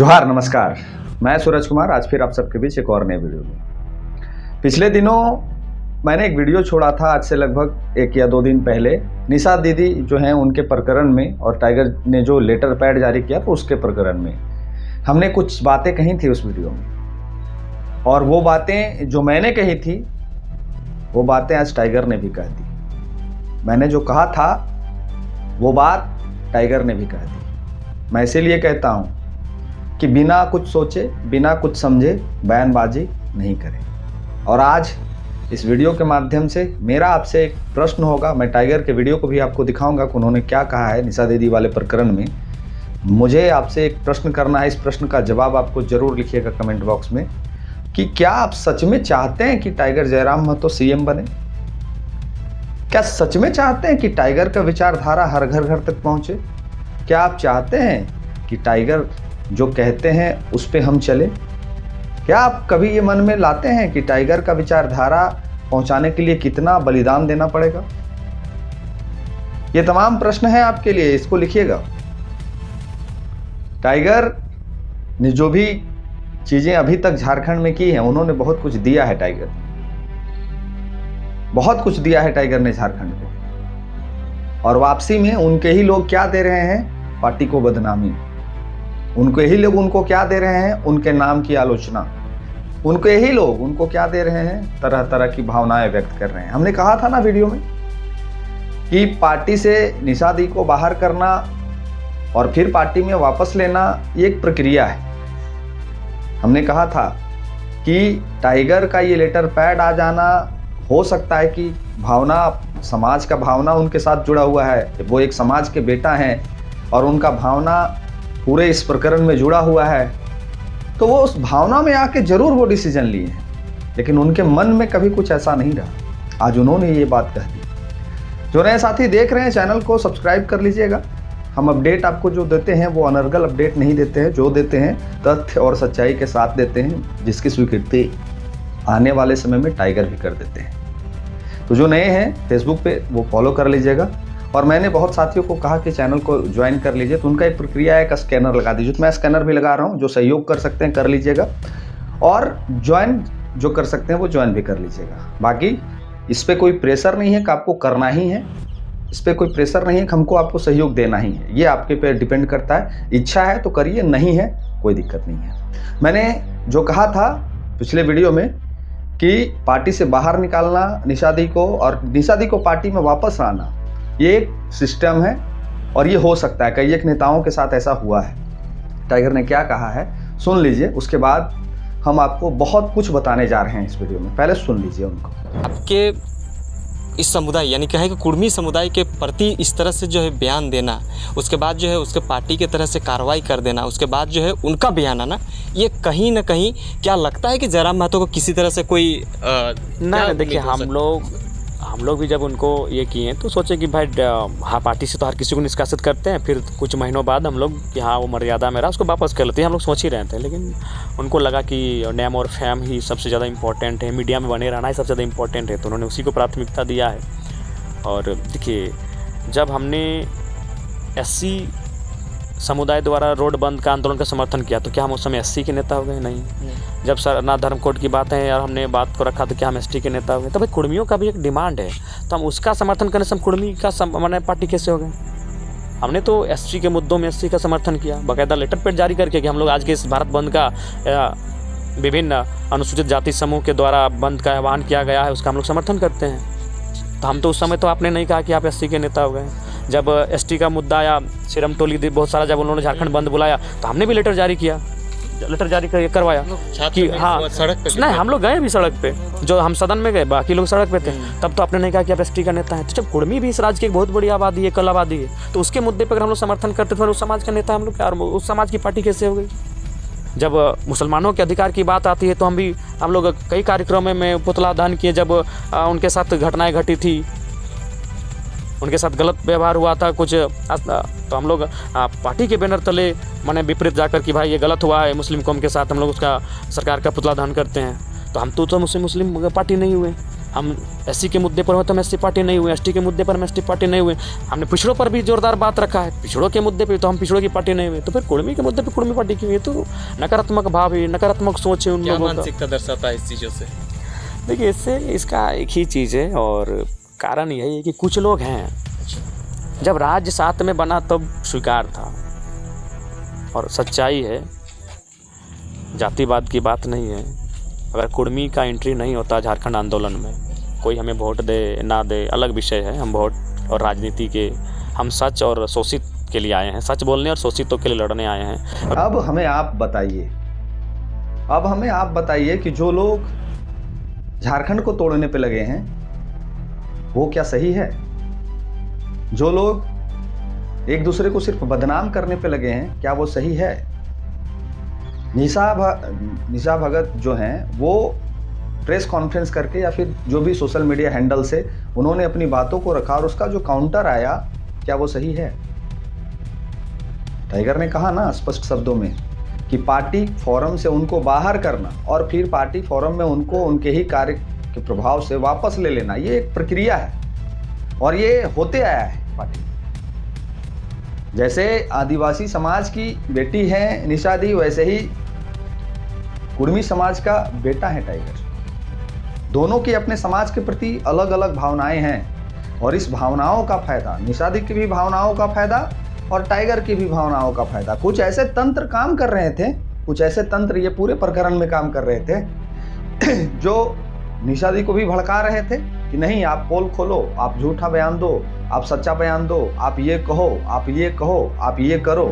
जोहार, नमस्कार। मैं सूरज कुमार आज फिर आप सबके बीच एक और नए वीडियो में। पिछले दिनों मैंने एक वीडियो छोड़ा था, आज से लगभग 1 या 2 दिन पहले, निशा दीदी जो हैं उनके प्रकरण में और टाइगर ने जो लेटर पैड जारी किया था उसके प्रकरण में हमने कुछ बातें कही थी उस वीडियो में, और वो बातें जो मैंने कही थी वो बातें आज टाइगर ने भी कह दी। मैंने जो कहा था वो बात टाइगर ने भी कह दी। मैं इसीलिए कहता हूँ कि बिना कुछ सोचे, बिना कुछ समझे बयानबाजी नहीं करें। और आज इस वीडियो के माध्यम से मेरा आपसे एक प्रश्न होगा। मैं टाइगर के वीडियो को भी आपको दिखाऊंगा कि उन्होंने क्या कहा है निशा दीदी वाले प्रकरण में। मुझे आपसे एक प्रश्न करना है, इस प्रश्न का जवाब आपको जरूर लिखिएगा कमेंट बॉक्स में कि क्या आप सच में चाहते हैं कि टाइगर जयराम महतो सीएम बने? क्या सच में चाहते हैं कि टाइगर का विचारधारा हर घर घर तक पहुंचे? क्या आप चाहते हैं कि टाइगर जो कहते हैं उस पे हम चले? क्या आप कभी ये मन में लाते हैं कि टाइगर का विचारधारा पहुंचाने के लिए कितना बलिदान देना पड़ेगा? ये तमाम प्रश्न हैं आपके लिए, इसको लिखिएगा। टाइगर ने जो भी चीजें अभी तक झारखंड में की हैं, उन्होंने बहुत कुछ दिया है। टाइगर बहुत कुछ दिया है टाइगर ने झारखंड को, और वापसी में उनके ही लोग क्या दे रहे हैं? पार्टी को बदनामी। उनके ही लोग उनको क्या दे रहे हैं? उनके नाम की आलोचना। उनके ही लोग उनको क्या दे रहे हैं? तरह तरह की भावनाएं व्यक्त कर रहे हैं। हमने कहा था ना वीडियो में कि पार्टी से निशा दी को बाहर करना और फिर पार्टी में वापस लेना ये एक प्रक्रिया है। हमने कहा था कि टाइगर का ये लेटर पैड आ जाना, हो सकता है कि भावना, समाज का भावना उनके साथ जुड़ा हुआ है। वो एक समाज के बेटा हैं और उनका भावना पूरे इस प्रकरण में जुड़ा हुआ है, तो वो उस भावना में आके जरूर वो डिसीजन लिए हैं, लेकिन उनके मन में कभी कुछ ऐसा नहीं रहा। आज उन्होंने ये बात कह दी। जो नए साथी देख रहे हैं, चैनल को सब्सक्राइब कर लीजिएगा। हम अपडेट आपको जो देते हैं वो अनर्गल अपडेट नहीं देते हैं, जो देते हैं तथ्य और सच्चाई के साथ देते हैं, जिसकी स्वीकृति आने वाले समय में टाइगर भी कर देते हैं। तो जो नए हैं फेसबुक पे वो फॉलो कर लीजिएगा। और मैंने बहुत साथियों को कहा कि चैनल को ज्वाइन कर लीजिए, तो उनका एक प्रक्रिया है, एक स्कैनर लगा दीजिए। तो मैं स्कैनर भी लगा रहा हूँ, जो सहयोग कर सकते हैं कर लीजिएगा, और ज्वाइन जो कर सकते हैं वो ज्वाइन भी कर लीजिएगा। बाकी इस पर कोई प्रेशर नहीं है कि आपको करना ही है, इस पर कोई प्रेशर नहीं है कि हमको आपको सहयोग देना ही है। ये आपके पे डिपेंड करता है। इच्छा है तो करिए, नहीं है कोई दिक्कत नहीं है। मैंने जो कहा था पिछले वीडियो में कि पार्टी से बाहर निकालना निशा दी को और निशा दी को पार्टी में वापस लाना, ये एक सिस्टम है और ये हो सकता है। कई एक नेताओं के साथ ऐसा हुआ है। टाइगर ने क्या कहा है सुन लीजिए, उसके बाद हम आपको बहुत कुछ बताने जा रहे हैं इस वीडियो में। पहले सुन लीजिए उनको। आपके इस समुदाय यानी कहें कि कुर्मी समुदाय के प्रति इस तरह से जो है बयान देना, उसके बाद जो है उसके पार्टी के तरह से कार्रवाई कर देना, उसके बाद जो है उनका बयान आना, ये कहीं ना कहीं क्या लगता है कि जयराम महतो को किसी तरह से कोई नहीं, देखिए हम लोग भी जब उनको ये किए तो सोचे कि भाई हाँ, पार्टी से तो हर किसी को निष्कासित करते हैं, फिर कुछ महीनों बाद हम लोग कि हाँ वो मर्यादा में रहा, उसको वापस कर लेते हैं। हम लोग सोच ही रहे थे, लेकिन उनको लगा कि नेम और फेम ही सबसे ज़्यादा इम्पोर्टेंट है, मीडिया में बने रहना ही सबसे ज़्यादा इम्पोर्टेंट है, तो उन्होंने उसी को प्राथमिकता दिया है। और देखिए, जब हमने SC समुदाय द्वारा रोड बंद का आंदोलन का समर्थन किया तो क्या हम उस समय SC के नेता हो गए? नहीं। जब सरना धर्म कोड की बात है और हमने बात को रखा तो क्या हम ST के नेता हो गए? तो भाई कुर्मियों का भी एक डिमांड है, तो हम उसका समर्थन करने से हम कुर्मी का मैंने पार्टी कैसे हो गए? हमने तो SC के मुद्दों में SC का समर्थन किया, बाकायदा लेटर पैड जारी करके कि हम लोग आज के इस भारत बंद का विभिन्न अनुसूचित जाति समूह के द्वारा बंद का आह्वान किया गया है, उसका हम लोग समर्थन करते हैं। तो हम तो उस समय तो आपने नहीं कहा कि आप SC के नेता हो गए। जब ST का मुद्दा आया, सिरम टोली बहुत सारा, जब उन्होंने झारखंड बंद बुलाया तो हमने भी लेटर जारी किया, लेटर जारी करवाया कि हाँ सड़क पे नहीं, हम लोग गए भी सड़क पे, जो हम सदन में गए, बाकी लोग सड़क पे थे। तब तो आपने नहीं कहा कि आप ST का नेता हैं। तो जब कुर्मी भी इस राज्य की एक बहुत बड़ी आबादी है, कल आबादी है, तो उसके मुद्दे पर अगर हम लोग समर्थन करते तो उस समाज का नेता हम लोग क्या, उस समाज की पार्टी कैसे हो गई? जब मुसलमानों के अधिकार की बात आती है तो हम लोग कई कार्यक्रमों में पुतला दहन किए, जब उनके साथ घटनाएँ घटी थी, उनके साथ गलत व्यवहार हुआ था कुछ, तो हम लोग पार्टी के बैनर तले माने विपरीत जाकर कि भाई ये गलत हुआ है मुस्लिम कौम के साथ, हम लोग उसका सरकार का पुतला दहन करते हैं। तो हम तो मुस्लिम पार्टी नहीं हुए, हम एससी के मुद्दे पर हो तो हम एससी पार्टी नहीं हुए, एसटी के मुद्दे पर हम एसटी पार्टी नहीं हुए। हमने पिछड़ों पर भी जोरदार बात रखा है, पिछड़ों के मुद्दे पे तो हम पिछड़ों की पार्टी नहीं हुए, तो फिर कुर्मी के मुद्दे पे कुर्मी पार्टी की हुई। तो नकारात्मक भाव है, नकारात्मक सोच है उन क्या लोगों का। मानसिकता दर्शाता है इस चीज़ों से? देखिए, इससे इसका एक ही चीज़ है और कारण यही है कि कुछ लोग हैं, जब राज्य साथ में बना तब स्वीकार था, और सच्चाई है, जातिवाद की बात नहीं है। अगर कुर्मी का एंट्री नहीं होता झारखंड आंदोलन में, कोई हमें वोट दे ना दे अलग विषय है, हम वोट और राजनीति के, हम सच और शोषित के लिए आए हैं, सच बोलने और शोषितों के लिए लड़ने आए हैं। अब हमें आप बताइए कि जो लोग झारखंड को तोड़ने पे लगे हैं वो क्या सही है? जो लोग एक दूसरे को सिर्फ बदनाम करने पे लगे हैं, क्या वो सही है? निशा भगत जो हैं वो प्रेस कॉन्फ्रेंस करके या फिर जो भी सोशल मीडिया हैंडल से उन्होंने अपनी बातों को रखा और उसका जो काउंटर आया, क्या वो सही है? टाइगर ने कहा ना स्पष्ट शब्दों में कि पार्टी फोरम से उनको बाहर करना और फिर पार्टी फोरम में उनको उनके ही कार्य के प्रभाव से वापस ले लेना, ये एक प्रक्रिया है और ये होते आया है पार्टी। जैसे आदिवासी समाज की बेटी है निशा दी, वैसे ही कुर्मी समाज का बेटा है टाइगर। दोनों की अपने समाज के प्रति अलग अलग भावनाएं हैं और इस भावनाओं का फायदा, निशा दी की भी भावनाओं का फायदा और टाइगर की भी भावनाओं का फायदा, कुछ ऐसे तंत्र काम कर रहे थे, कुछ ऐसे तंत्र ये पूरे प्रकरण में काम कर रहे थे जो निशा दी को भी भड़का रहे थे कि नहीं, आप पोल खोलो, आप झूठा बयान दो, आप सच्चा बयान दो, आप ये कहो, आप ये कहो, आप ये करो।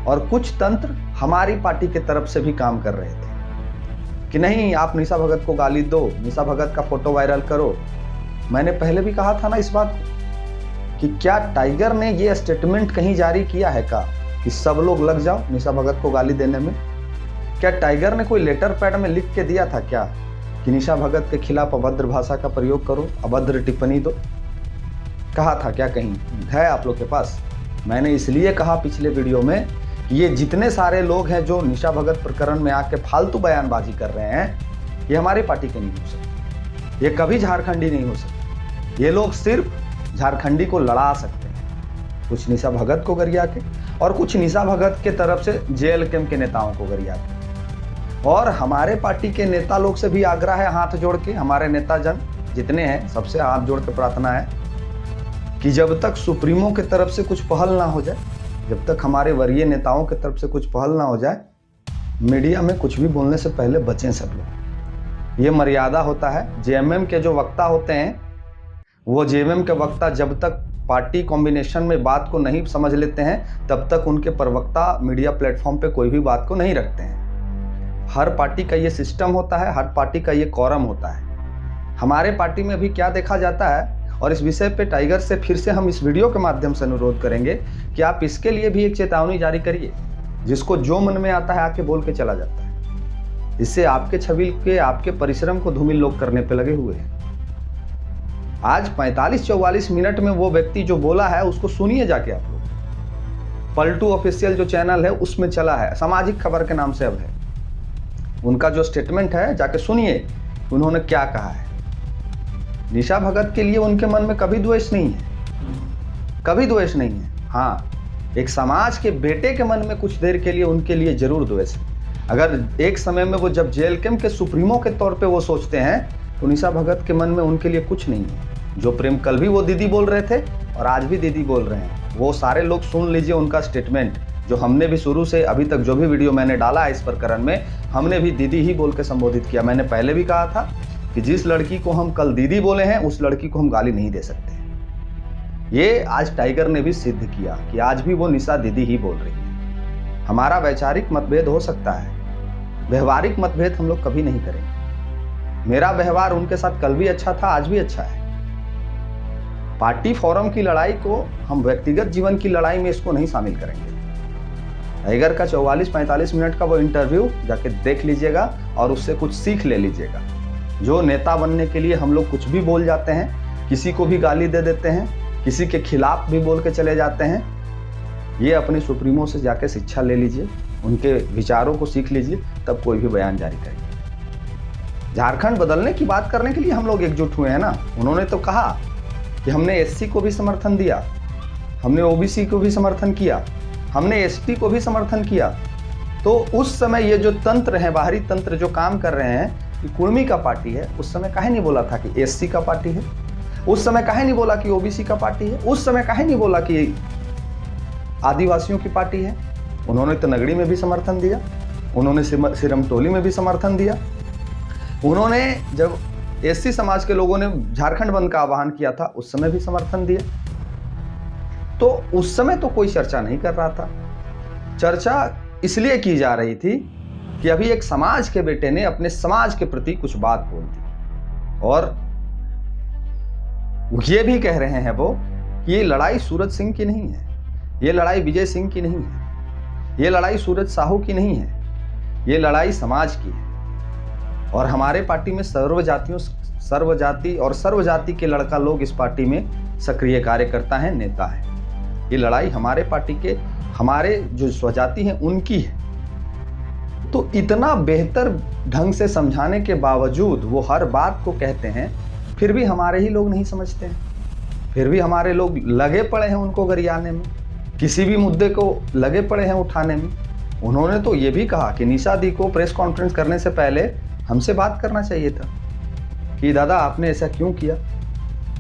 और कुछ तंत्र हमारी पार्टी के तरफ से भी काम कर रहे थे कि नहीं, आप निशा भगत को गाली दो, निशा भगत का फोटो वायरल करो। मैंने पहले भी कहा था ना इस बात को कि क्या टाइगर ने ये स्टेटमेंट कहीं जारी किया है का कि सब लोग लग जाओ निशा भगत को गाली देने में? क्या टाइगर ने कोई लेटर पैड में लिख के दिया था क्या कि निशा भगत के खिलाफ अभद्र भाषा का प्रयोग करो, अभद्र टिप्पणी दो? कहा था क्या? कहीं है आप लोग के पास? मैंने इसलिए कहा पिछले वीडियो में कि ये जितने सारे लोग हैं जो निशा भगत प्रकरण में आके फालतू बयानबाजी कर रहे हैं, ये हमारी पार्टी के नहीं हो सकते, ये कभी झारखंडी नहीं हो सकते। ये लोग सिर्फ झारखंडी को लड़ा सकते हैं, कुछ निशा भगत को गरिया के और कुछ निशा भगत के तरफ से जेएलकेएम के नेताओं को गरिया के। और हमारे पार्टी के नेता लोग से भी आग्रह है, हाथ जोड़ के, हमारे नेता जन जितने हैं सबसे हाथ जोड़ के प्रार्थना है कि जब तक सुप्रीमो की तरफ से कुछ पहल ना हो जाए, जब तक हमारे वरीय नेताओं की तरफ से कुछ पहल ना हो जाए, मीडिया में कुछ भी बोलने से पहले बचें सब लोग। ये मर्यादा होता है। जेएमएम के जो वक्ता होते हैं, वो जेएमएम के वक्ता जब तक पार्टी कॉम्बिनेशन में बात को नहीं समझ लेते हैं, तब तक उनके प्रवक्ता मीडिया प्लेटफॉर्म पे कोई भी बात को नहीं रखते हैं। हर पार्टी का ये सिस्टम होता है, हर पार्टी का ये कॉरम होता है। हमारे पार्टी में भी क्या देखा जाता है, और इस विषय पे टाइगर से फिर से हम इस वीडियो के माध्यम से अनुरोध करेंगे कि आप इसके लिए भी एक चेतावनी जारी करिए। जिसको जो मन में आता है आके बोल के चला जाता है, इससे आपके छवि के, आपके परिश्रम को धूमिल लोग करने पे लगे हुए हैं। आज 45-44 मिनट में वो व्यक्ति जो बोला है उसको सुनिए जाके आप लोग। पलटू ऑफिशियल जो चैनल है उसमें चला है, सामाजिक खबर के नाम से अब है। उनका जो स्टेटमेंट है जाके सुनिए, उन्होंने क्या कहा है। निशा भगत के लिए उनके मन में कभी द्वेष नहीं है, कभी द्वेष नहीं है। हाँ, एक समाज के बेटे के मन में कुछ देर के लिए उनके लिए जरूर द्वेष है। अगर एक समय में वो जब जेएलकेएम के सुप्रीमो के तौर पे वो सोचते हैं, तो निशा भगत के मन में उनके लिए कुछ नहीं है। जो प्रेम कल भी वो दीदी बोल रहे थे और आज भी दीदी बोल रहे हैं, वो सारे लोग सुन लीजिए उनका स्टेटमेंट, जो हमने भी शुरू से अभी तक जो भी वीडियो मैंने डाला है इस प्रकरण में, हमने भी दीदी ही बोल के संबोधित किया। मैंने पहले भी कहा था कि जिस लड़की को हम कल दीदी बोले हैं, उस लड़की को हम गाली नहीं दे सकते। ये आज टाइगर ने भी सिद्ध किया कि आज भी वो निशा दीदी ही बोल रही है। हमारा वैचारिक मतभेद हो सकता है, व्यवहारिक मतभेद हम लोग कभी नहीं करेंगे। मेरा व्यवहार उनके साथ कल भी अच्छा था, आज भी अच्छा है। पार्टी फोरम की लड़ाई को हम व्यक्तिगत जीवन की लड़ाई में इसको नहीं शामिल करेंगे। टाइगर का 44-45 मिनट का वो इंटरव्यू जाके देख लीजिएगा और उससे कुछ सीख ले लीजिएगा। जो नेता बनने के लिए हम लोग कुछ भी बोल जाते हैं, किसी को भी गाली दे देते हैं, किसी के खिलाफ भी बोल के चले जाते हैं, ये अपने सुप्रीमो से जाके शिक्षा ले लीजिए, उनके विचारों को सीख लीजिए, तब कोई भी बयान जारी करिए। झारखंड बदलने की बात करने के लिए हम लोग एकजुट हुए हैं ना। उन्होंने तो कहा कि हमने एससी को भी समर्थन दिया, हमने ओबीसी को भी समर्थन किया, हमने एसटी को भी समर्थन किया। तो उस समय ये जो तंत्र है, बाहरी तंत्र जो काम कर रहे हैं कि कुर्मी का पार्टी है, उस समय काहे नहीं बोला था कि एससी का पार्टी है? उस समय काहे नहीं बोला कि ओबीसी का पार्टी है? उस समय काहे नहीं बोला कि आदिवासियों की पार्टी है? उन्होंने तो नगड़ी में भी समर्थन दिया, उन्होंने सिरमटोली में भी समर्थन दिया। उन्होंने जब एससी समाज के लोगों ने झारखंड बंद का आह्वान किया था, उस समय भी समर्थन दिया। तो उस समय तो कोई चर्चा नहीं कर रहा था। चर्चा इसलिए की जा रही थी कि अभी एक समाज के बेटे ने अपने समाज के प्रति कुछ बात बोल दी, और ये भी कह रहे हैं वो कि ये लड़ाई सूरज सिंह की नहीं है, ये लड़ाई विजय सिंह की नहीं है, ये लड़ाई सूरज साहू की नहीं है, ये लड़ाई समाज की है। और हमारे पार्टी में सर्वजाति और सर्वजाति के लड़का लोग इस पार्टी में सक्रिय कार्यकर्ता हैं, नेता हैं। ये लड़ाई हमारे पार्टी के, हमारे जो स्वजाति हैं उनकी है। तो इतना बेहतर ढंग से समझाने के बावजूद वो हर बात को कहते हैं, फिर भी हमारे ही लोग नहीं समझते हैं, फिर भी हमारे लोग लगे पड़े हैं उनको गरियाने में, किसी भी मुद्दे को लगे पड़े हैं उठाने में। उन्होंने तो ये भी कहा कि निशा दी को प्रेस कॉन्फ्रेंस करने से पहले हमसे बात करना चाहिए था कि दादा आपने ऐसा क्यों किया,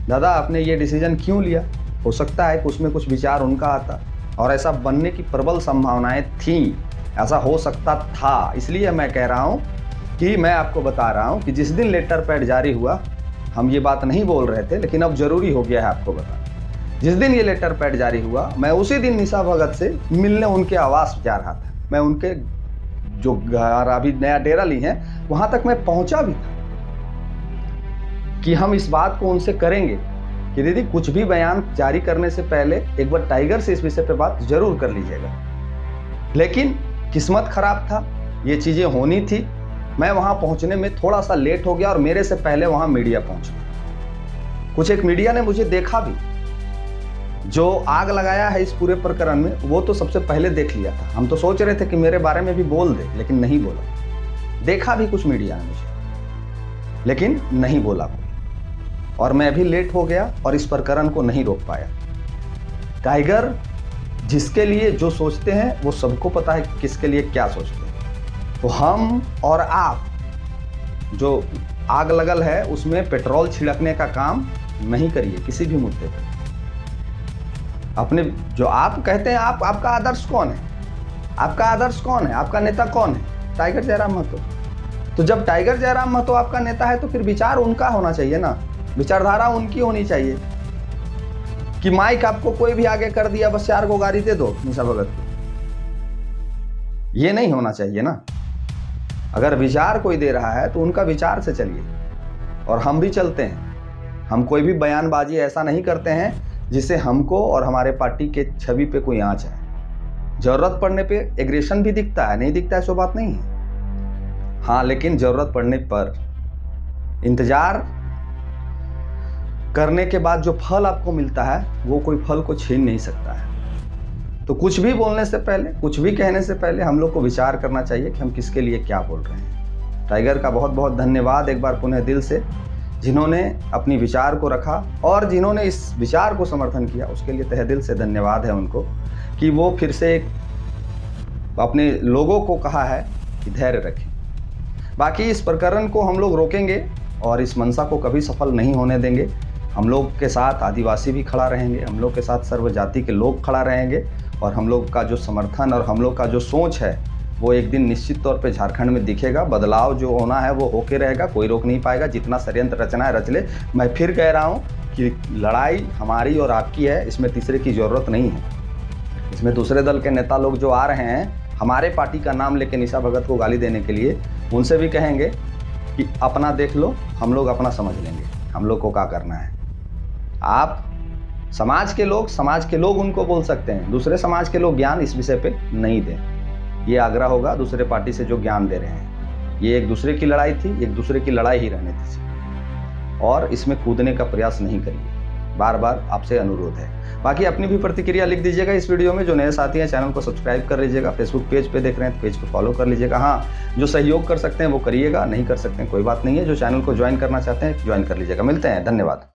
दादा आपने ये डिसीजन क्यों लिया। हो सकता है कि उसमें कुछ विचार उनका आता, और ऐसा बनने की प्रबल संभावनाएं थी, ऐसा हो सकता था। इसलिए मैं कह रहा हूं कि मैं आपको बता रहा हूं कि जिस दिन लेटर पैड जारी हुआ, हम ये बात नहीं बोल रहे थे, लेकिन अब जरूरी हो गया है आपको बताना। जिस दिन ये लेटर पैड जारी हुआ, मैं उसी दिन निशा भगत से मिलने उनके आवास जा रहा था। मैं उनके जो घर अभी नया डेरा ली है वहां तक मैं पहुंचा भी था कि हम इस बात को उनसे करेंगे कि दीदी कुछ भी बयान जारी करने से पहले एक बार टाइगर से इस विषय पे बात जरूर कर लीजिएगा। लेकिन किस्मत खराब था, ये चीजें होनी थी। मैं वहां पहुंचने में थोड़ा सा लेट हो गया और मेरे से पहले वहां मीडिया पहुंचा। कुछ एक मीडिया ने मुझे देखा भी, जो आग लगाया है इस पूरे प्रकरण में, वो तो सबसे पहले देख लिया था। हम तो सोच रहे थे कि मेरे बारे में भी बोल दे, लेकिन नहीं बोला। देखा भी कुछ मीडिया ने मुझे, लेकिन नहीं बोला कोई, और मैं भी लेट हो गया और इस प्रकरण को नहीं रोक पाया। टाइगर जिसके लिए जो सोचते हैं वो सबको पता है कि किसके लिए क्या सोचते हैं। तो हम और आप जो आग लगल है उसमें पेट्रोल छिड़कने का काम नहीं करिए किसी भी मुद्दे पर। अपने जो आप कहते हैं, आपका आदर्श कौन है, आपका आदर्श कौन है, आपका नेता कौन है? टाइगर जयराम महतो। तो जब टाइगर जयराम महतो आपका नेता है तो फिर विचार उनका होना चाहिए ना, विचारधारा उनकी होनी चाहिए। कि माइक आपको कोई भी आगे कर दिया, बस 4 को गाड़ी दे दो निशा भगत को, ये नहीं होना चाहिए ना। अगर विचार कोई दे रहा है तो उनका विचार से चलिए, और हम भी चलते हैं। हम कोई भी बयानबाजी ऐसा नहीं करते हैं जिससे हमको और हमारे पार्टी के छवि पे कोई आंच है। जरूरत पड़ने पे एग्रेशन भी दिखता है, नहीं दिखता है सो बात नहीं है। हाँ, लेकिन जरूरत पड़ने पर इंतजार करने के बाद जो फल आपको मिलता है वो कोई फल को छीन नहीं सकता है। तो कुछ भी बोलने से पहले, कुछ भी कहने से पहले हम लोग को विचार करना चाहिए कि हम किसके लिए क्या बोल रहे हैं। टाइगर का बहुत बहुत धन्यवाद एक बार पुनः दिल से, जिन्होंने अपनी विचार को रखा और जिन्होंने इस विचार को समर्थन किया, उसके लिए तहे दिल से धन्यवाद है उनको कि वो फिर से अपने लोगों को कहा है कि धैर्य रखें। बाकी इस प्रकरण को हम लोग रोकेंगे और इस मंशा को कभी सफल नहीं होने देंगे। हम लोग के साथ आदिवासी भी खड़ा रहेंगे, हम लोग के साथ सर्वजाति के लोग खड़ा रहेंगे, और हम लोग का जो समर्थन और हम लोग का जो सोच है वो एक दिन निश्चित तौर पे झारखंड में दिखेगा। बदलाव जो होना है वो होके रहेगा, कोई रोक नहीं पाएगा। जितना षड्यंत्र रचना है रच ले। मैं फिर कह रहा हूँ कि लड़ाई हमारी और आपकी है, इसमें तीसरे की ज़रूरत नहीं है। इसमें दूसरे दल के नेता लोग जो आ रहे हैं हमारे पार्टी का नाम लेके निशा भगत को गाली देने के लिए, उनसे भी कहेंगे कि अपना देख लो, हम लोग अपना समझ लेंगे, हम लोग को क्या करना है। आप समाज के लोग उनको बोल सकते हैं, दूसरे समाज के लोग ज्ञान इस विषय पे नहीं दें। ये आग्रह होगा दूसरे पार्टी से जो ज्ञान दे रहे हैं। ये एक दूसरे की लड़ाई थी, एक दूसरे की लड़ाई ही रहने दीजिए और इसमें कूदने का प्रयास नहीं करिए। बार बार आपसे अनुरोध है। बाकी अपनी भी प्रतिक्रिया लिख दीजिएगा इस वीडियो में। जो नए साथी हैं चैनल को सब्सक्राइब कर लीजिएगा, फेसबुक पेज पे देख रहे हैं तो पेज को फॉलो कर लीजिएगा। हाँ, जो सहयोग कर सकते हैं वो करिएगा, नहीं कर सकते हैं कोई बात नहीं है। जो चैनल को ज्वाइन करना चाहते हैं ज्वाइन कर लीजिएगा। मिलते हैं, धन्यवाद।